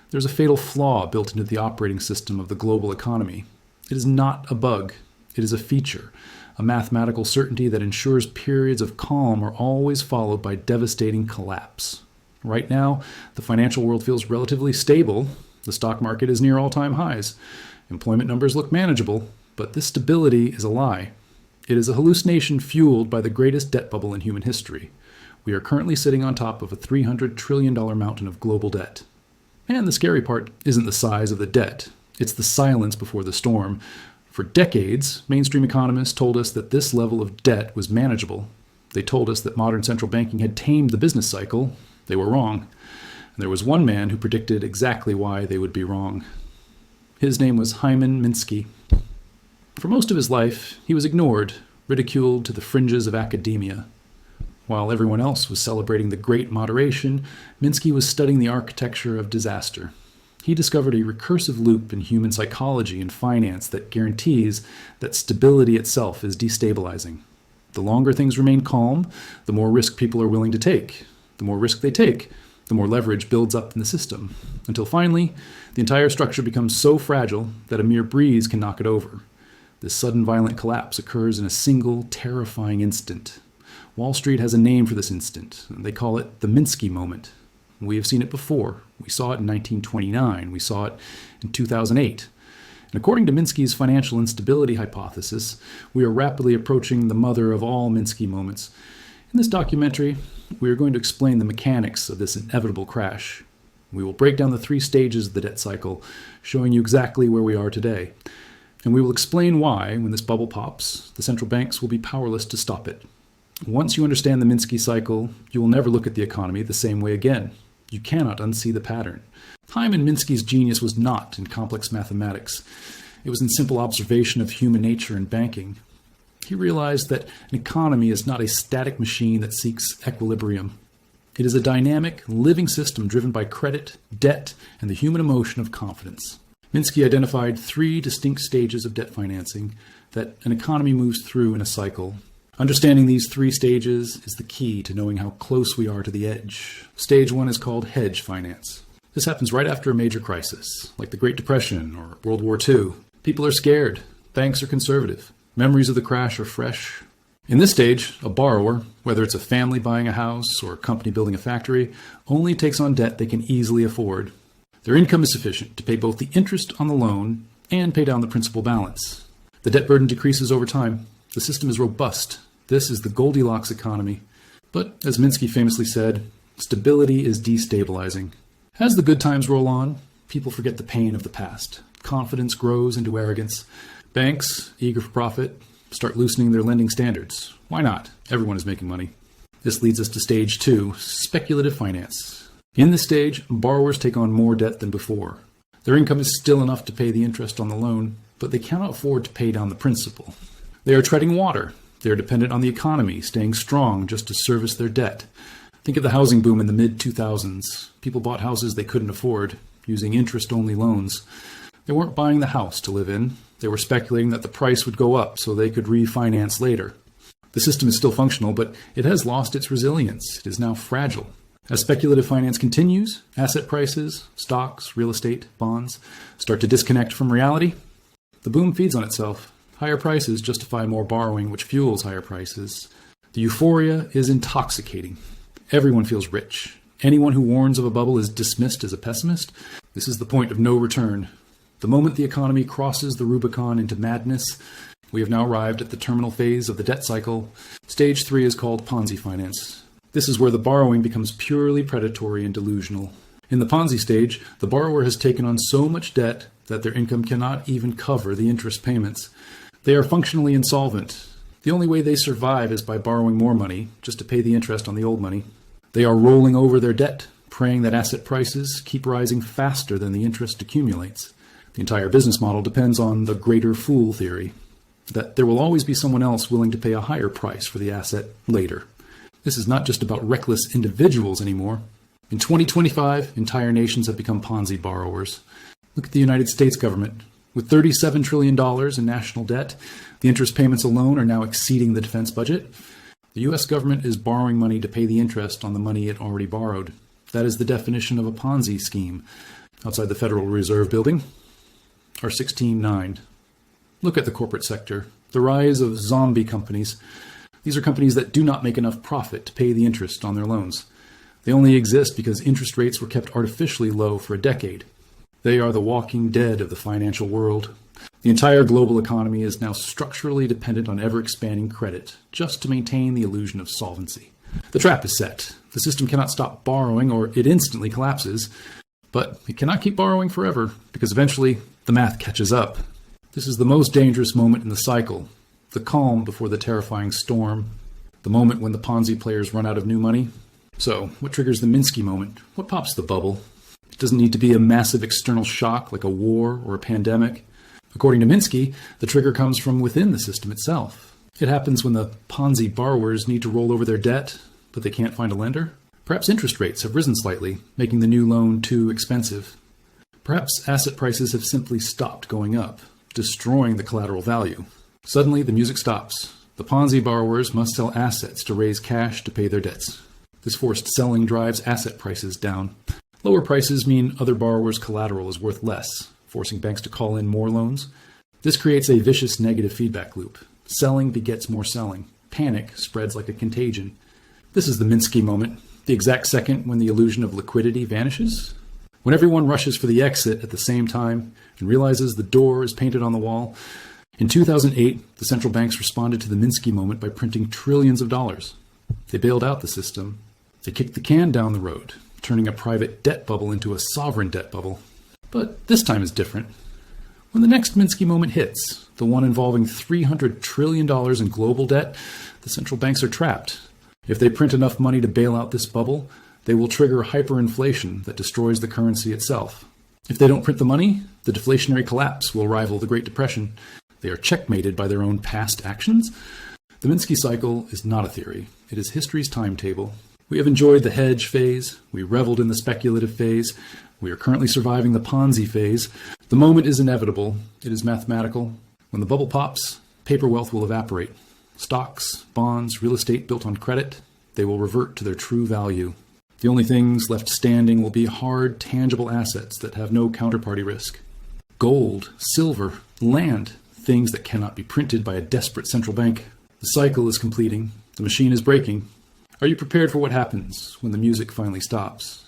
There's a fatal flaw built into the operating system of the global economy. It is not a bug. It is a feature, a mathematical certainty that ensures periods of calm are always followed by devastating collapse. Right now, the financial world feels relatively stable. The stock market is near all-time highs. Employment numbers look manageable, but this stability is a lie. It is a hallucination fueled by the greatest debt bubble in human history. We are currently sitting on top of a $300 trillion mountain of global debt. And the scary part isn't the size of the debt. It's the silence before the storm. For decades, mainstream economists told us that this level of debt was manageable. They told us that modern central banking had tamed the business cycle. They were wrong. And there was one man who predicted exactly why they would be wrong. His name was Hyman Minsky. For most of his life, he was ignored, ridiculed to the fringes of academia. While everyone else was celebrating the Great Moderation, Minsky was studying the architecture of disaster. He discovered a recursive loop in human psychology and finance that guarantees that stability itself is destabilizing. The longer things remain calm, the more risk people are willing to take. The more risk they take, the more leverage builds up in the system, until finally, the entire structure becomes so fragile that a mere breeze can knock it over. This sudden violent collapse occurs in a single, terrifying instant. Wall Street has a name for this instant. They call it the Minsky moment. We have seen it before. We saw it in 1929. We saw it in 2008. And according to Minsky's financial instability hypothesis, we are rapidly approaching the mother of all Minsky moments. In this documentary, we are going to explain the mechanics of this inevitable crash. We will break down the 3 stages of the debt cycle, showing you exactly where we are today. And we will explain why, when this bubble pops, the central banks will be powerless to stop it. Once you understand the Minsky cycle, you will never look at the economy the same way again. You cannot unsee the pattern. Hyman Minsky's genius was not in complex mathematics. It was in simple observation of human nature and banking. He realized that an economy is not a static machine that seeks equilibrium. It is a dynamic, living system driven by credit, debt, and the human emotion of confidence. Minsky identified 3 distinct stages of debt financing that an economy moves through in a cycle. Understanding these 3 stages is the key to knowing how close we are to the edge. Stage 1 is called hedge finance. This happens right after a major crisis, like the Great Depression or World War II. People are scared. Banks are conservative. Memories of the crash are fresh. In this stage, a borrower, whether it's a family buying a house or a company building a factory, only takes on debt they can easily afford. Their income is sufficient to pay both the interest on the loan and pay down the principal balance. The debt burden decreases over time. The system is robust. This is the Goldilocks economy. But, as Minsky famously said, stability is destabilizing. As the good times roll on, people forget the pain of the past. Confidence grows into arrogance. Banks, eager for profit, start loosening their lending standards. Why not? Everyone is making money. This leads us to stage 2, speculative finance. In this stage, borrowers take on more debt than before. Their income is still enough to pay the interest on the loan, but they cannot afford to pay down the principal. They are treading water. They are dependent on the economy, staying strong just to service their debt. Think of the housing boom in the mid-2000s. People bought houses they couldn't afford, using interest-only loans. They weren't buying the house to live in. They were speculating that the price would go up so they could refinance later. The system is still functional, but it has lost its resilience. It is now fragile. As speculative finance continues, asset prices, stocks, real estate, bonds start to disconnect from reality. The boom feeds on itself. Higher prices justify more borrowing, which fuels higher prices. The euphoria is intoxicating. Everyone feels rich. Anyone who warns of a bubble is dismissed as a pessimist. This is the point of no return. The moment the economy crosses the Rubicon into madness, we have now arrived at the terminal phase of the debt cycle. Stage 3 is called Ponzi finance. This is where the borrowing becomes purely predatory and delusional. In the Ponzi stage, the borrower has taken on so much debt that their income cannot even cover the interest payments. They are functionally insolvent. The only way they survive is by borrowing more money, just to pay the interest on the old money. They are rolling over their debt, praying that asset prices keep rising faster than the interest accumulates. The entire business model depends on the greater fool theory, that there will always be someone else willing to pay a higher price for the asset later. This is not just about reckless individuals anymore. In 2025, entire nations have become Ponzi borrowers. Look at the United States government. With $37 trillion in national debt, the interest payments alone are now exceeding the defense budget. The U.S. government is borrowing money to pay the interest on the money it already borrowed. That is the definition of a Ponzi scheme. Outside the Federal Reserve Building are 16.9. Look at the corporate sector, the rise of zombie companies. These are companies that do not make enough profit to pay the interest on their loans. They only exist because interest rates were kept artificially low for a decade. They are the walking dead of the financial world. The entire global economy is now structurally dependent on ever-expanding credit, just to maintain the illusion of solvency. The trap is set. The system cannot stop borrowing or it instantly collapses. But it cannot keep borrowing forever, because eventually the math catches up. This is the most dangerous moment in the cycle, the calm before the terrifying storm, the moment when the Ponzi players run out of new money. So, what triggers the Minsky moment? What pops the bubble? It doesn't need to be a massive external shock like a war or a pandemic. According to Minsky, the trigger comes from within the system itself. It happens when the Ponzi borrowers need to roll over their debt, but they can't find a lender. Perhaps interest rates have risen slightly, making the new loan too expensive. Perhaps asset prices have simply stopped going up, destroying the collateral value. Suddenly, the music stops. The Ponzi borrowers must sell assets to raise cash to pay their debts. This forced selling drives asset prices down. Lower prices mean other borrowers' collateral is worth less, forcing banks to call in more loans. This creates a vicious negative feedback loop. Selling begets more selling. Panic spreads like a contagion. This is the Minsky moment. The exact second when the illusion of liquidity vanishes? When everyone rushes for the exit at the same time and realizes the door is painted on the wall? In 2008, the central banks responded to the Minsky moment by printing trillions of dollars. They bailed out the system. They kicked the can down the road, turning a private debt bubble into a sovereign debt bubble. But this time is different. When the next Minsky moment hits, the one involving $300 trillion in global debt, the central banks are trapped. If they print enough money to bail out this bubble, they will trigger hyperinflation that destroys the currency itself. If they don't print the money, the deflationary collapse will rival the Great Depression. They are checkmated by their own past actions. The Minsky cycle is not a theory. It is history's timetable. We have enjoyed the Hedge phase. We reveled in the Speculative phase. We are currently surviving the Ponzi phase. The moment is inevitable. It is mathematical. When the bubble pops, paper wealth will evaporate. Stocks, bonds, real estate built on credit, they will revert to their true value. The only things left standing will be hard, tangible assets that have no counterparty risk. Gold, silver, land, things that cannot be printed by a desperate central bank. The cycle is completing. The machine is breaking. Are you prepared for what happens when the music finally stops?